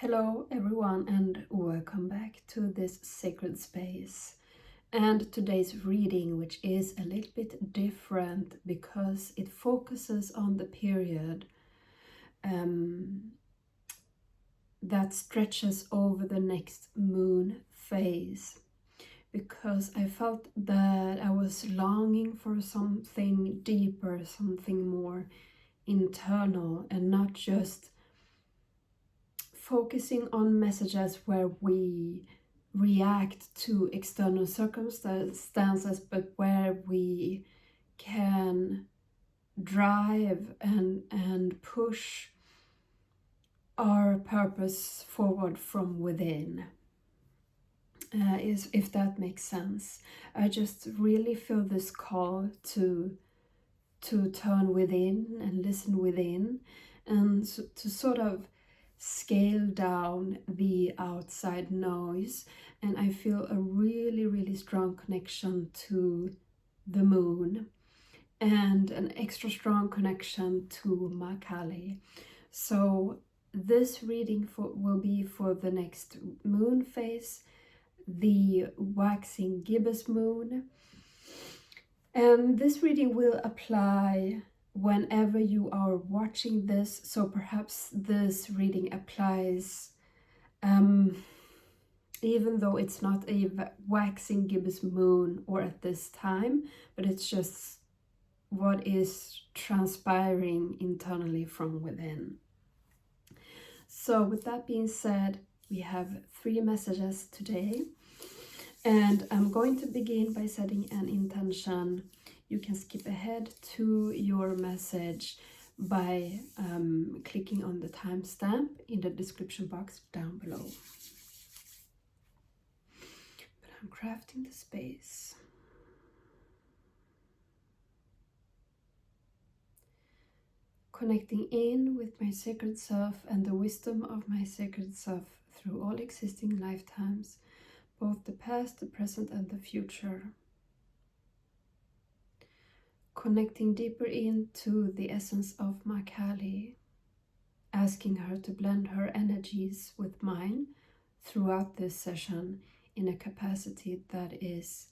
Hello everyone and welcome back to this sacred space. And today's reading, which is a little bit different because it focuses on the period that stretches over the next moon phase, because I felt that I was longing for something deeper, something more internal, and not just focusing on messages where we react to external circumstances, but where we can drive and push our purpose forward from within. If that makes sense. I just really feel this call to turn within and listen within, and to sort of scale down the outside noise. And I feel a really strong connection to the moon and an extra strong connection to Ma Kali. So this reading will be for the next moon phase, the waxing gibbous moon. And this reading will apply whenever you are watching this. So perhaps this reading applies even though it's not a waxing gibbous moon or at this time, but it's just what is transpiring internally from within. So with that being said, we have 3 messages today. And I'm going to begin by setting an intention. You can skip ahead to your message by clicking on the timestamp in the description box down below. But I'm crafting the space. Connecting in with my sacred self and the wisdom of my sacred self through all existing lifetimes, both the past, the present, and the future. Connecting deeper into the essence of Ma Kali, asking her to blend her energies with mine throughout this session in a capacity that is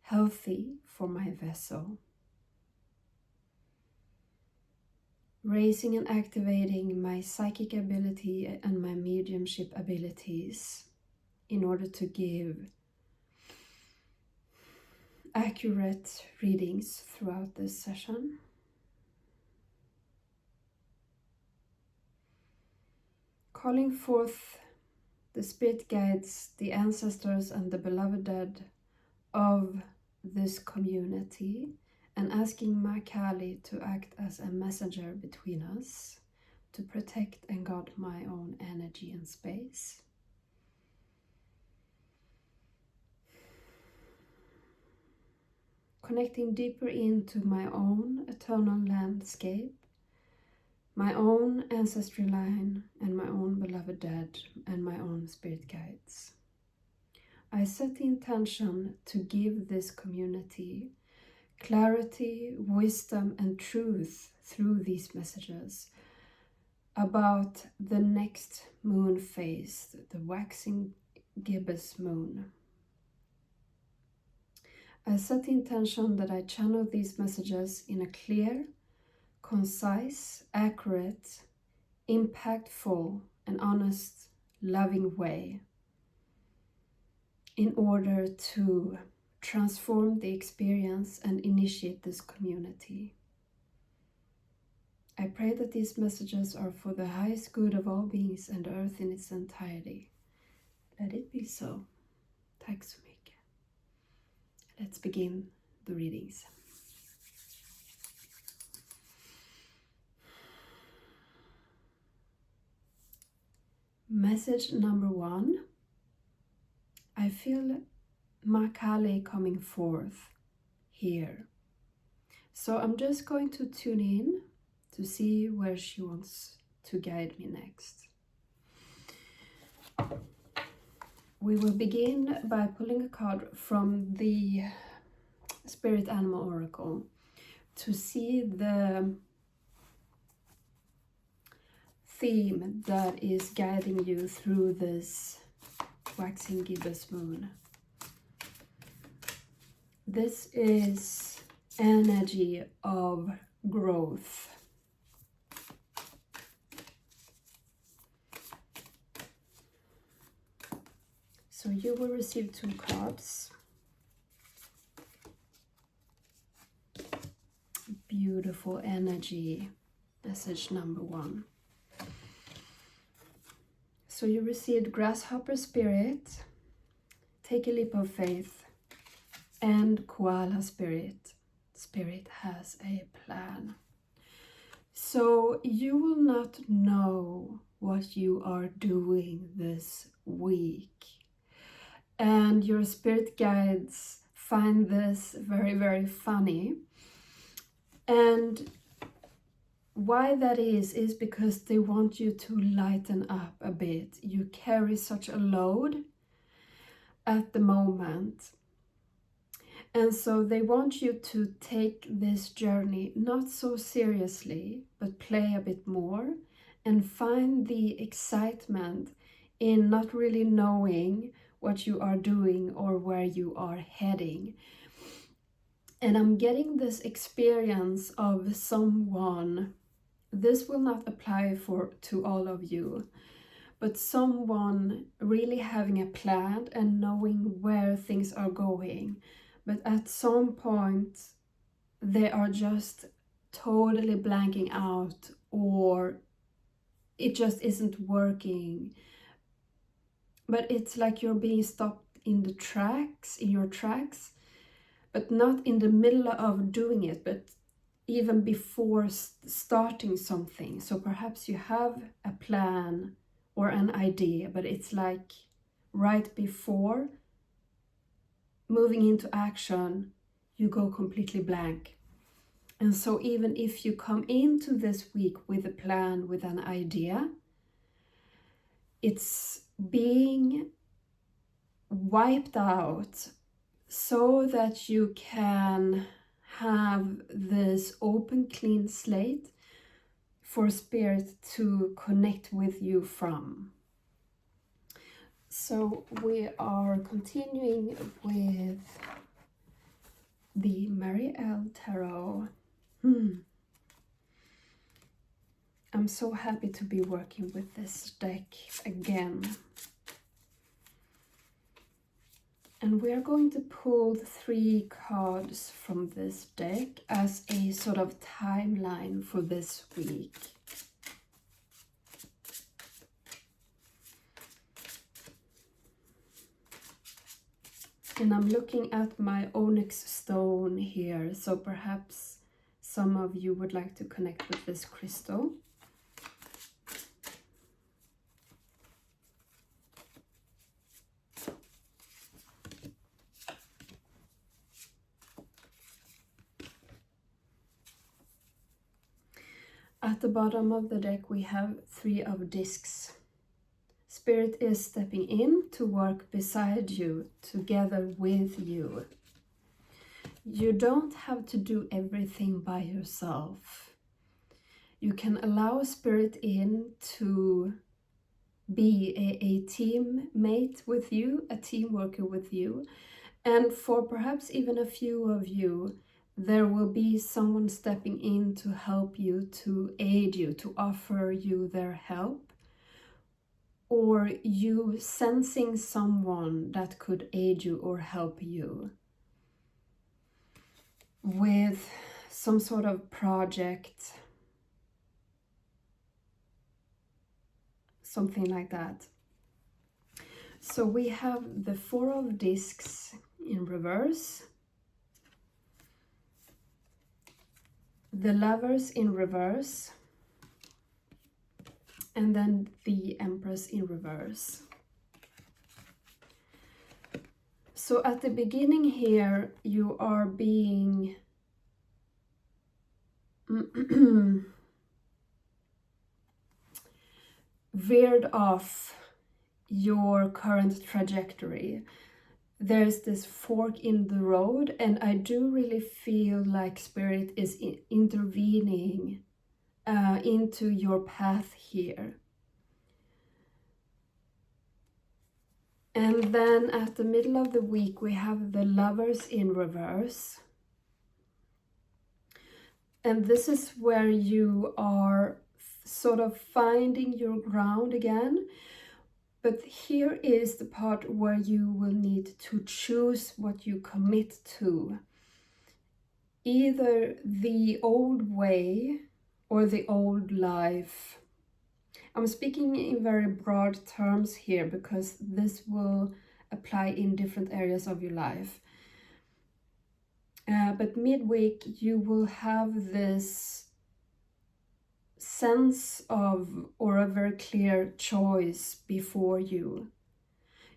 healthy for my vessel. Raising and activating my psychic ability and my mediumship abilities in order to give accurate readings throughout this session. Calling forth the spirit guides, the ancestors, and the beloved dead of this community, and asking Ma Kali to act as a messenger between us to protect and guard my own energy and space. Connecting deeper into my own eternal landscape, my own ancestry line, and my own beloved dead, and my own spirit guides. I set the intention to give this community clarity, wisdom, and truth through these messages about the next moon phase, the waxing gibbous moon. I set the intention that I channel these messages in a clear, concise, accurate, impactful, and honest, loving way in order to transform the experience and initiate this community. I pray that these messages are for the highest good of all beings and Earth in its entirety. Let it be so. Tack så mycket. Let's begin the readings. Message number 1. I feel Ma Kali coming forth here. So I'm just going to tune in to see where she wants to guide me next. We will begin by pulling a card from the Spirit Animal Oracle to see the theme that is guiding you through this waxing gibbous moon. This is energy of growth. So you will receive 2 cards. Beautiful energy. Message number 1. So you received grasshopper spirit, take a leap of faith, and koala spirit. Spirit has a plan. So you will not know what you are doing this week. And your spirit guides find this very, very funny. And why that is because they want you to lighten up a bit. You carry such a load at the moment. And so they want you to take this journey not so seriously, but play a bit more and find the excitement in not really knowing what you are doing or where you are heading. And I'm getting this experience of someone, this will not apply to all of you, but someone really having a plan and knowing where things are going. But at some point, they are just totally blanking out, or it just isn't working. But it's like you're being stopped in your tracks, but not in the middle of doing it, but even before starting something. So perhaps you have a plan or an idea, but it's like right before moving into action, you go completely blank. And so even if you come into this week with a plan, with an idea, it's being wiped out so that you can have this open, clean slate for spirit to connect with you from. So we are continuing with the Marielle Tarot. I'm so happy to be working with this deck again. And we are going to pull 3 cards from this deck as a sort of timeline for this week. And I'm looking at my onyx stone here, so perhaps some of you would like to connect with this crystal. At the bottom of the deck we have 3 of discs. Spirit is stepping in to work beside you, together with you. You don't have to do everything by yourself. You can allow Spirit in to be a teammate with you, a team worker with you. And for perhaps even a few of you, there will be someone stepping in to help you, to aid you, to offer you their help. Or you sensing someone that could aid you or help you with some sort of project, something like that. So we have the 4 of discs in reverse, the Lovers in reverse, and then the Empress in reverse. So at the beginning here, you are being veered off your current trajectory. There's this fork in the road, and I do really feel like Spirit is intervening into your path here. And then at the middle of the week, we have the Lovers in reverse. And this is where you are sort of finding your ground again. But here is the part where you will need to choose what you commit to. Either the old way or the old life. I'm speaking in very broad terms here because this will apply in different areas of your life. But midweek, you will have this sense of, or a very clear choice before you.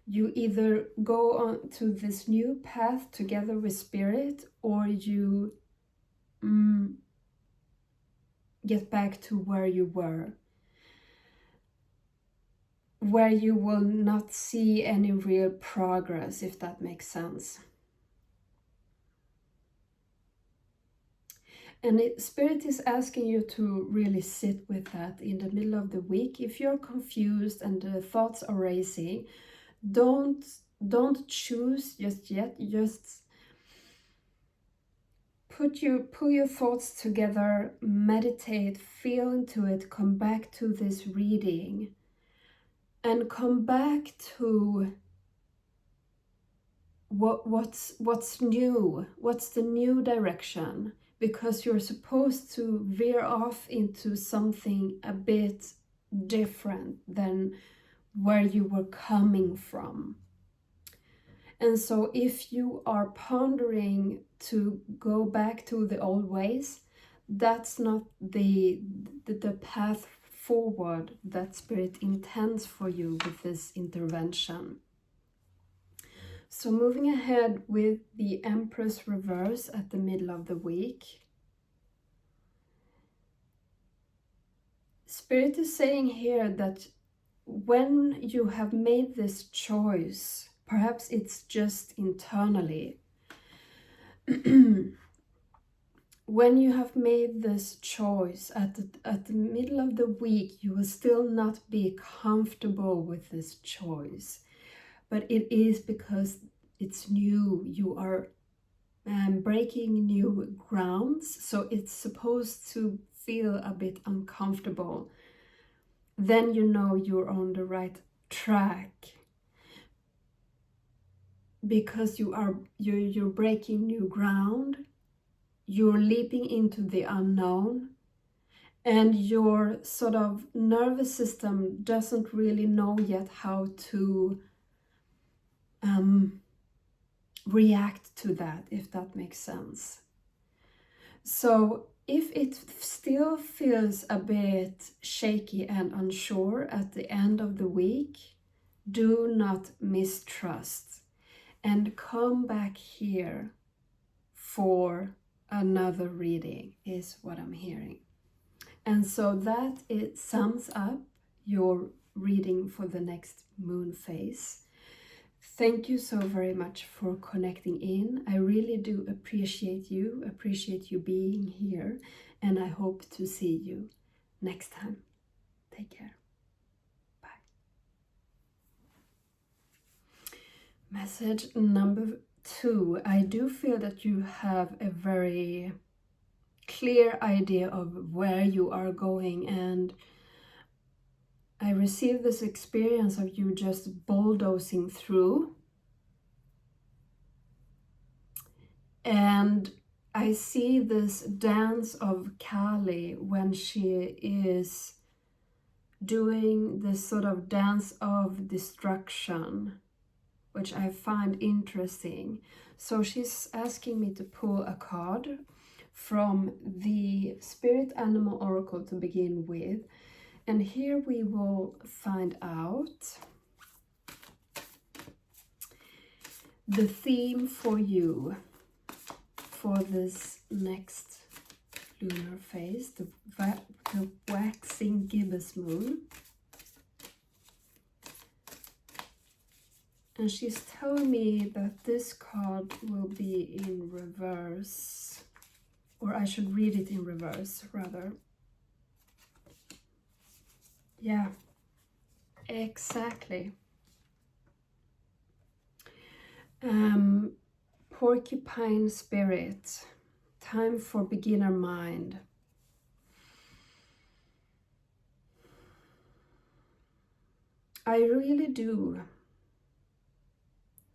You either go on to this new path together with Spirit, or you get back to where you were, where you will not see any real progress, if that makes sense. And Spirit is asking you to really sit with that in the middle of the week. If you're confused and the thoughts are racing, don't choose just yet. Just pull your thoughts together, meditate, feel into it, come back to this reading, and come back to what's new, what's the new direction, because you're supposed to veer off into something a bit different than where you were coming from. And so if you are pondering to go back to the old ways, that's not the path forward that Spirit intends for you with this intervention. So moving ahead with the Empress reverse at the middle of the week. Spirit is saying here that when you have made this choice, perhaps it's just internally, when you have made this choice at the middle of the week, you will still not be comfortable with this choice. But it is because it's new. You are breaking new grounds, so it's supposed to feel a bit uncomfortable. Then you know you're on the right track, because you're breaking new ground. You're leaping into the unknown, and your sort of nervous system doesn't really know yet how to react to that, if that makes sense. So if it still feels a bit shaky and unsure at the end of the week, do not mistrust and come back here for another reading, is what I'm hearing. And so that it sums up your reading for the next moon phase. Thank you so very much for connecting in. I really do appreciate you being here, and I hope to see you next time. Take care. Bye. Message number 2. I do feel that you have a very clear idea of where you are going, and I received this experience of you just bulldozing through. And I see this dance of Kali when she is doing this sort of dance of destruction, which I find interesting. So she's asking me to pull a card from the Spirit Animal Oracle to begin with. And here we will find out the theme for you for this next lunar phase, the waxing gibbous moon. And she's telling me that this card will be in reverse, or I should read it in reverse rather. Yeah, exactly. Porcupine spirit, time for beginner mind. I really do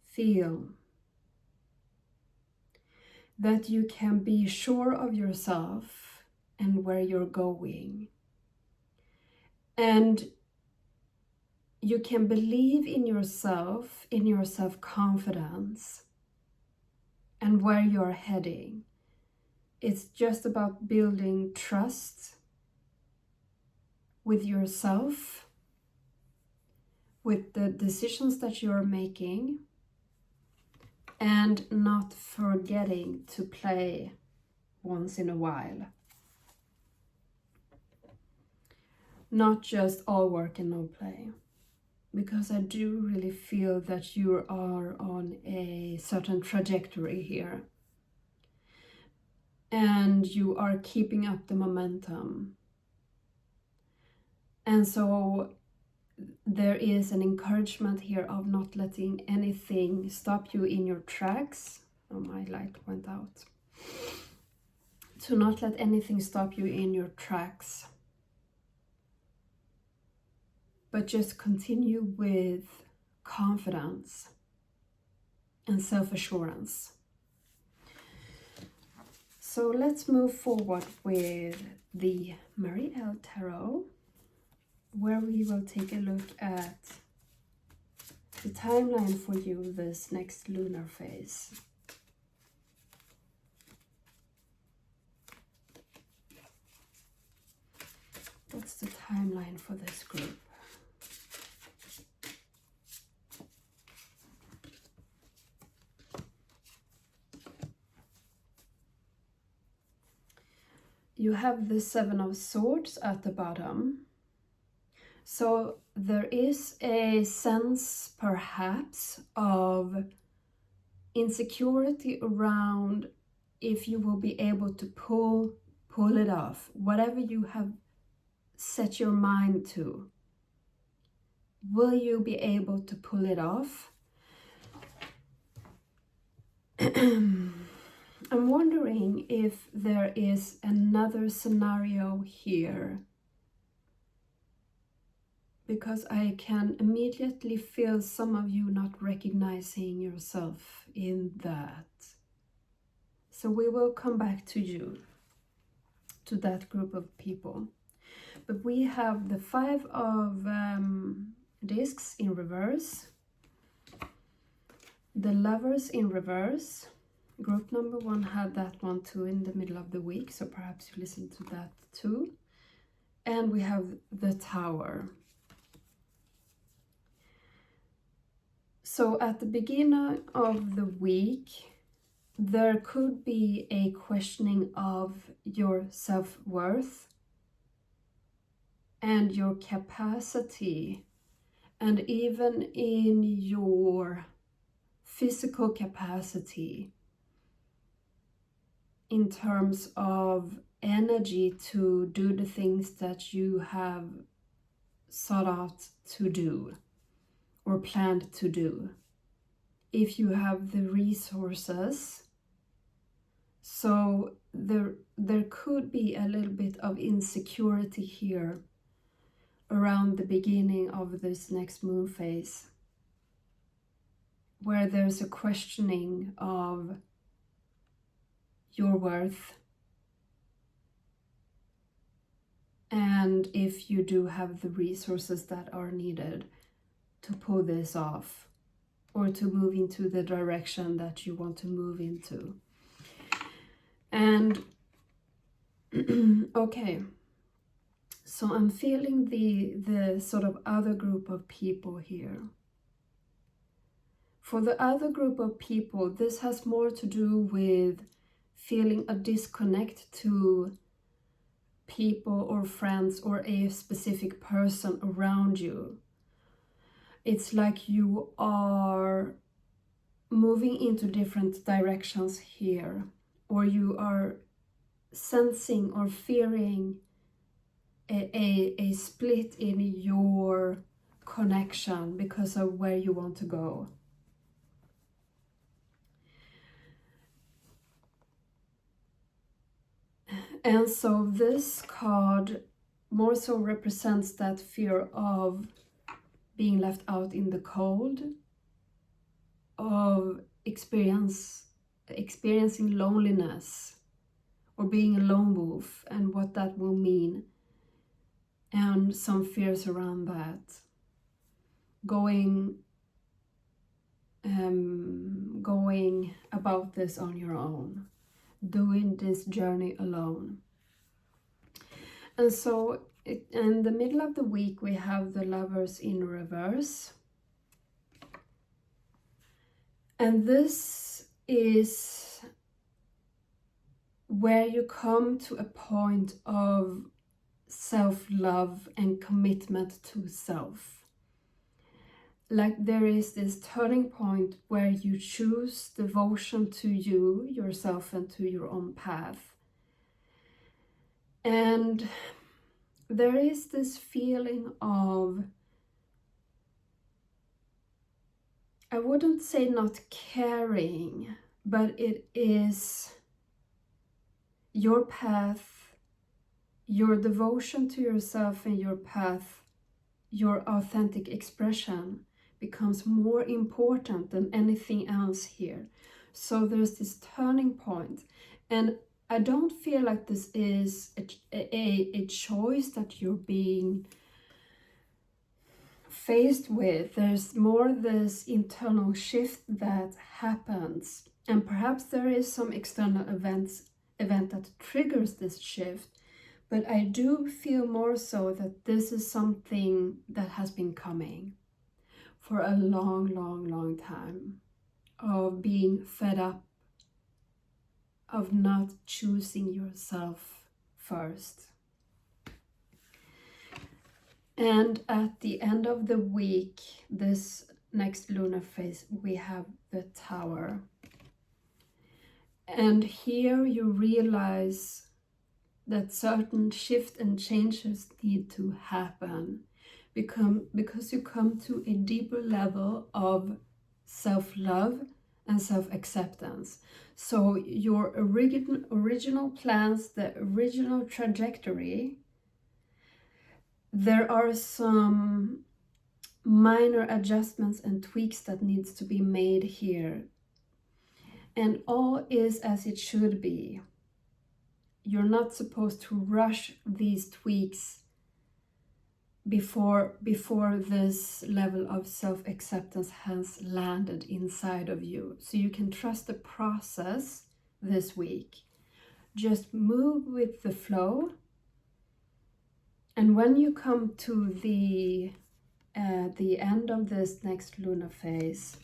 feel that you can be sure of yourself and where you're going. And you can believe in yourself, in your self-confidence, and where you're heading. It's just about building trust with yourself, with the decisions that you're making, and not forgetting to play once in a while. Not just all work and no play. Because I do really feel that you are on a certain trajectory here. And you are keeping up the momentum. And so there is an encouragement here of not letting anything stop you in your tracks. Oh, my light went out. To not let anything stop you in your tracks. But just continue with confidence and self-assurance. So let's move forward with the Marielle Tarot, where we will take a look at the timeline for you this next lunar phase. What's the timeline for this group? You have the Seven of Swords at the bottom. So there is a sense, perhaps, of insecurity around if you will be able to pull it off. Whatever you have set your mind to, will you be able to pull it off? I'm wondering if there is another scenario here, because I can immediately feel some of you not recognizing yourself in that. So we will come back to you, to that group of people. But we have the Five of Discs in reverse, the Lovers in reverse. Group number 1 had that one too in the middle of the week, so perhaps you listen to that too. And we have the Tower. So at the beginning of the week, there could be a questioning of your self-worth and your capacity, and even in your physical capacity in terms of energy to do the things that you have sought out to do or planned to do. If you have the resources. So there could be a little bit of insecurity here around the beginning of this next moon phase, where there's a questioning of your worth, and if you do have the resources that are needed to pull this off or to move into the direction that you want to move into. And okay, so I'm feeling the sort of other group of people here. For the other group of people, this has more to do with feeling a disconnect to people or friends or a specific person around you. It's like you are moving into different directions here, or you are sensing or fearing a split in your connection because of where you want to go. And so this card more so represents that fear of being left out in the cold, of experiencing loneliness, or being a lone wolf, and what that will mean, and some fears around that. Going about this on your own, doing this journey alone. And so in the middle of the week we have the Lovers in reverse, and this is where you come to a point of self-love and commitment to self. Like there is this turning point where you choose devotion to you, yourself, and to your own path. And there is this feeling of, I wouldn't say not caring, but it is your path, your devotion to yourself and your path, your authentic expression becomes more important than anything else here. So there's this turning point, and I don't feel like this is a choice that you're being faced with. There's more this internal shift that happens, and perhaps there is some external event that triggers this shift, but I do feel more so that this is something that has been coming for a long time, of being fed up, of not choosing yourself first. And at the end of the week, this next lunar phase, we have the Tower. And here you realize that certain shifts and changes need to happen because you come to a deeper level of self-love and self-acceptance. So your original plans, the original trajectory, there are some minor adjustments and tweaks that needs to be made here. And all is as it should be. You're not supposed to rush these tweaks before this level of self-acceptance has landed inside of you. So you can trust the process this week. Just move with the flow. And when you come to the end of this next lunar phase,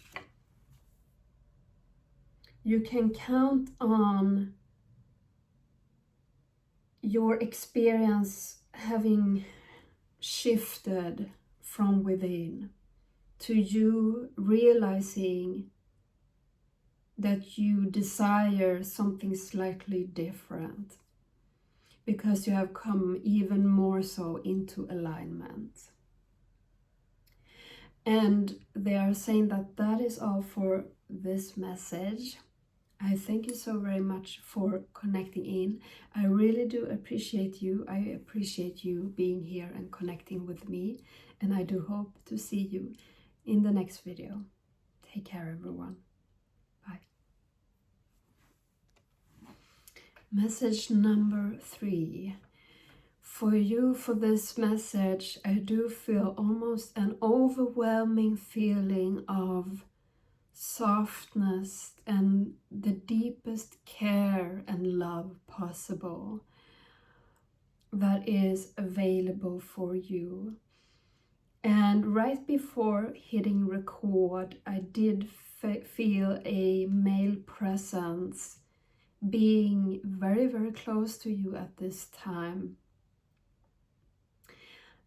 you can count on your experience having shifted from within, to you realizing that you desire something slightly different, because you have come even more so into alignment. And they are saying that that is all for this message. I thank you so very much for connecting in. I really do appreciate you. I appreciate you being here and connecting with me. And I do hope to see you in the next video. Take care, everyone. Bye. Message number 3. For you, for this message, I do feel almost an overwhelming feeling of softness and the deepest care and love possible that is available for you. And right before hitting record, I did feel a male presence being very close to you at this time,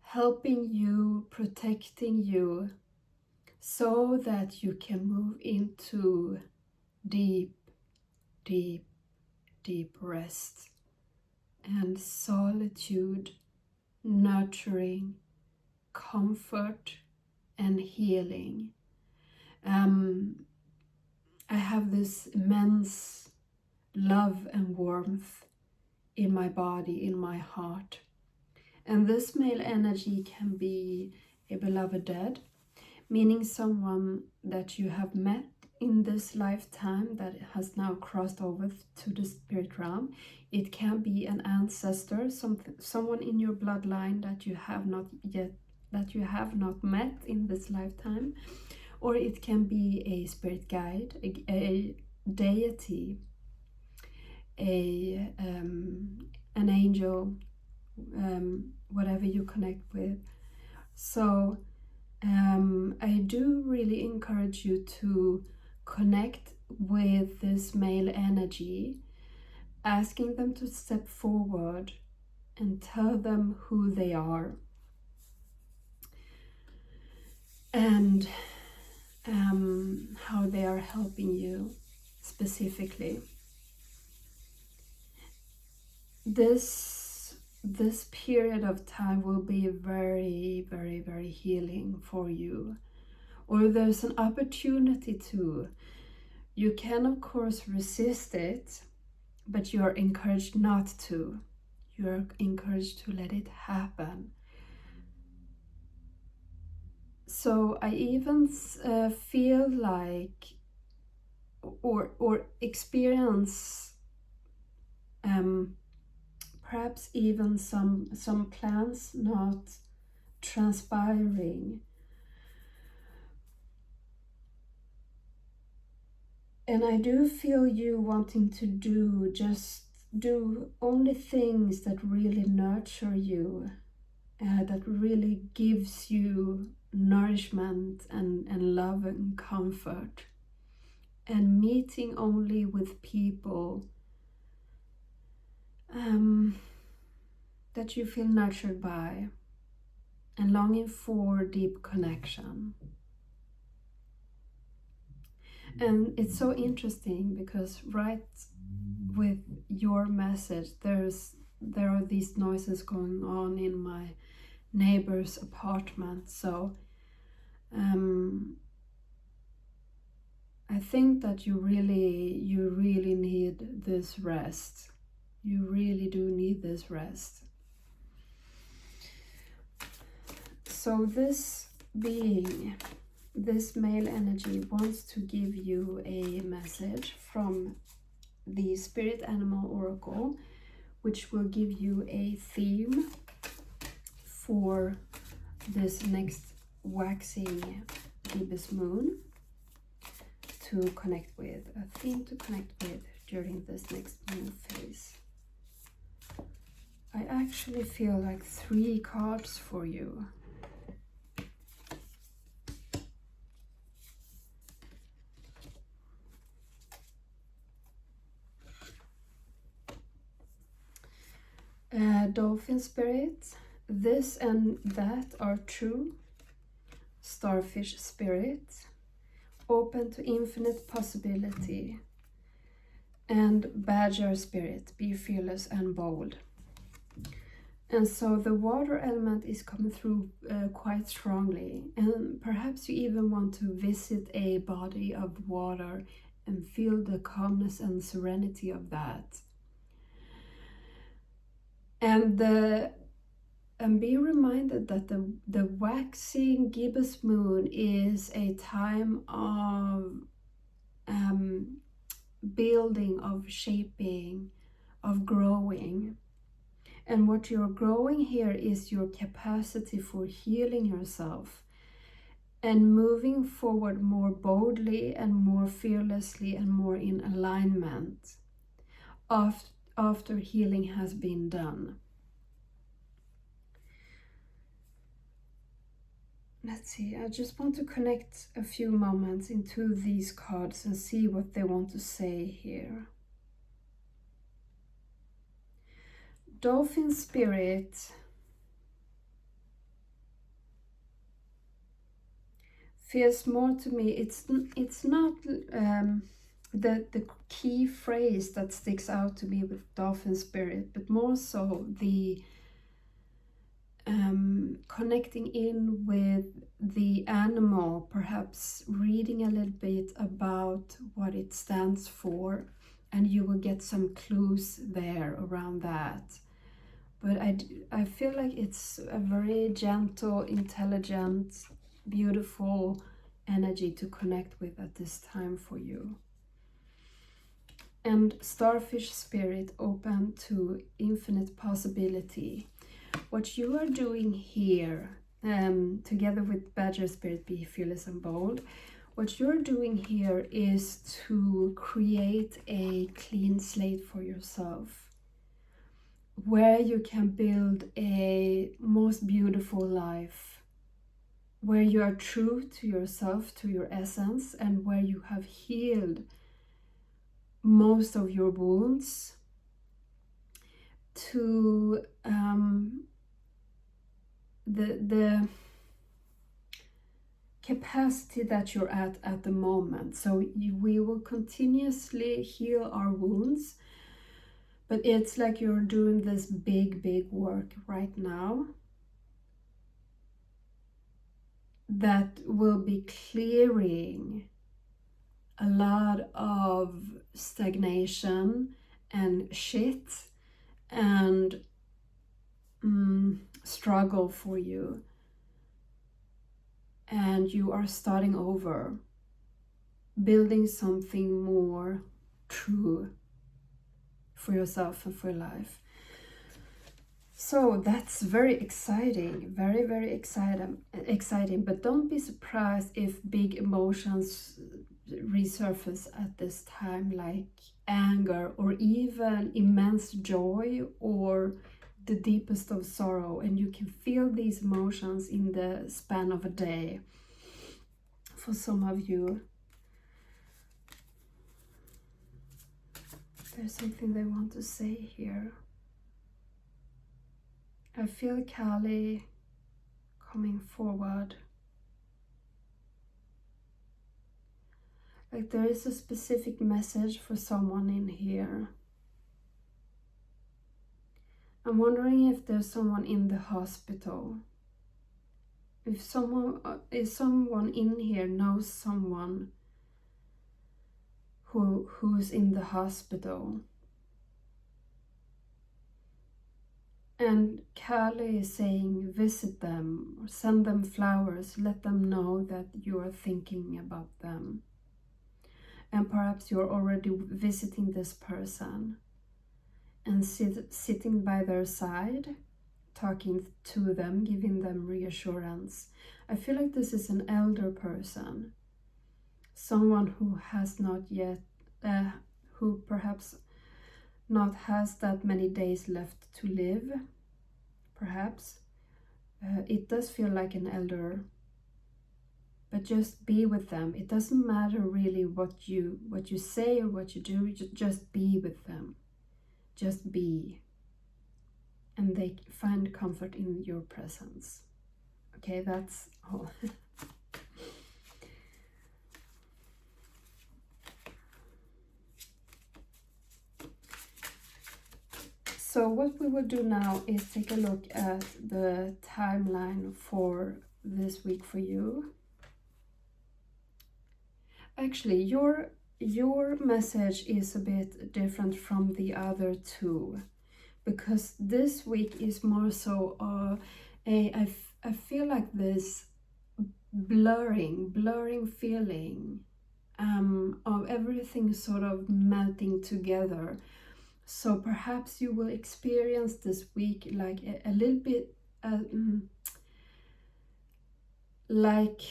helping you, protecting you, so that you can move into deep rest and solitude nurturing, comfort, and healing. I have this immense love and warmth in my body, in my heart. And this male energy can be a beloved dead, meaning someone that you have met in this lifetime that has now crossed over to the spirit realm. It can be an ancestor, someone in your bloodline that you have not met in this lifetime, or it can be a spirit guide, a deity, an angel, whatever you connect with. So I do really encourage you to connect with this male energy, asking them to step forward and tell them who they are, and how they are helping you specifically. This period of time will be very, very, very healing for you. Or there's an opportunity to. You can, of course, resist it, but you are encouraged not to. You are encouraged to let it happen. So I even feel like, or experience, perhaps even some plans not transpiring. And I do feel you wanting to do only things that really nurture you, that really gives you nourishment and love and comfort. And meeting only with people that you feel nurtured by, and longing for deep connection. And it's so interesting because right with your message, there are these noises going on in my neighbor's apartment. So I think that you really need this rest. You really do need this rest. So this being, this male energy, wants to give you a message from the Spirit Animal Oracle, which will give you a theme for this next waxing gibbous moon to connect with, a theme to connect with during this next moon phase. I actually feel like 3 cards for you. Dolphin Spirit, this and that are true. Starfish Spirit, open to infinite possibility. And Badger Spirit, be fearless and bold. And so the water element is coming through quite strongly, and perhaps you even want to visit a body of water and feel the calmness and serenity of that. And be reminded that the waxing gibbous moon is a time of building, of shaping, of growing. And what you're growing here is your capacity for healing yourself and moving forward more boldly and more fearlessly and more in alignment after healing has been done. Let's see, I just want to connect a few moments into these cards and see what they want to say here. Dolphin Spirit feels more to me, it's not the key phrase that sticks out to me with Dolphin Spirit, but more so the connecting in with the animal, perhaps reading a little bit about what it stands for, and you will get some clues there around that. But I feel like it's a very gentle, intelligent, beautiful energy to connect with at this time for you. And starfish spirit, open to infinite possibility. What you are doing here, together with badger spirit, be fearless and bold, what you're doing here is to create a clean slate for yourself, where you can build a most beautiful life, where you are true to yourself, to your essence, and where you have healed most of your wounds, to the capacity that you're at the moment. So we will continuously heal our wounds, but it's like you're doing this big work right now that will be clearing a lot of stagnation and shit and struggle for you. And you are starting over, building something more true for yourself and for your life. So that's very exciting, very exciting. But don't be surprised if big emotions resurface at this time, like anger or even immense joy or the deepest of sorrow, and you can feel these emotions in the span of a day for some of you. There's something they want to say here. I feel Kali coming forward. Like there is a specific message for someone in here. I'm wondering if there's someone in the hospital. If someone in here knows someone who's in the hospital. And Kali is saying visit them, or send them flowers, let them know that you are thinking about them. And perhaps you're already visiting this person and sitting by their side, talking to them, giving them reassurance. I feel like this is an elder person, someone who has not yet, who perhaps not has that many days left to live, perhaps. It does feel like an elder, but just be with them. It doesn't matter really what you say or what you do, just be with them. Just be. And they find comfort in your presence. Okay, that's all. So what we will do now is take a look at the timeline for this week for you. Actually, your message is a bit different from the other two, because this week is more so I feel like this blurring feeling of everything sort of melting together. So perhaps you will experience this week like a little bit like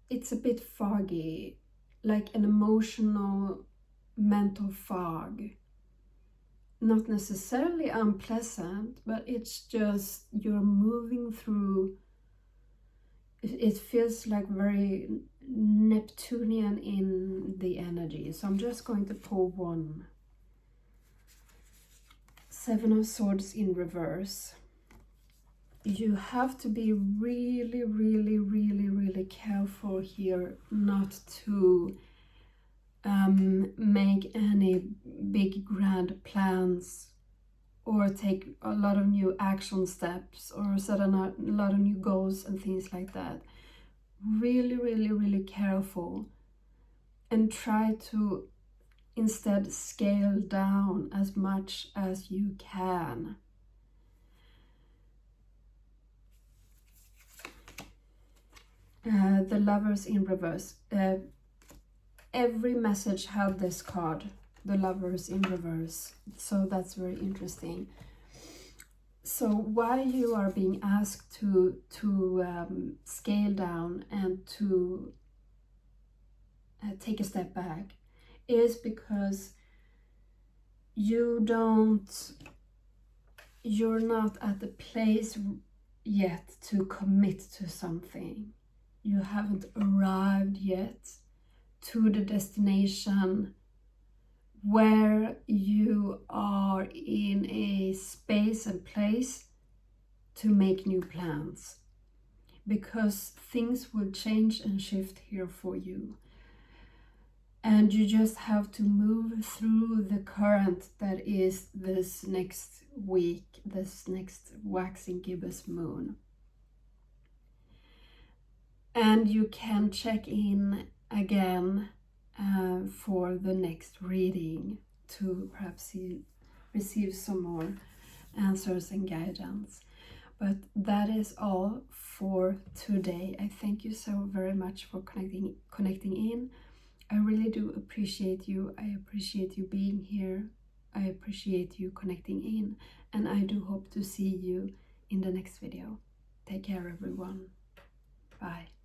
it's a bit foggy, like an emotional mental fog. Not necessarily unpleasant, but it's just you're moving through. It feels like very Neptunian in the energy. So I'm just going to pull one. Seven of Swords in reverse. You have to be really careful here not to make any big grand plans or take a lot of new action steps, or set a lot of new goals and things like that. Really, really, really careful, and try to instead scale down as much as you can. The Lovers in reverse. Every message had this card, the Lovers in reverse, so that's very interesting. So why you are being asked to scale down and to take a step back is because you're not at the place yet to commit to something. You haven't arrived yet to the destination where you are in a space and place to make new plans, because things will change and shift here for you. And you just have to move through the current that is this next week, this next waxing gibbous moon. And you can check in again for the next reading to perhaps receive some more answers and guidance. But that is all for today. I thank you so very much for connecting in. I really do appreciate you. I appreciate you being here. I appreciate you connecting in. And I do hope to see you in the next video. Take care, everyone. Bye.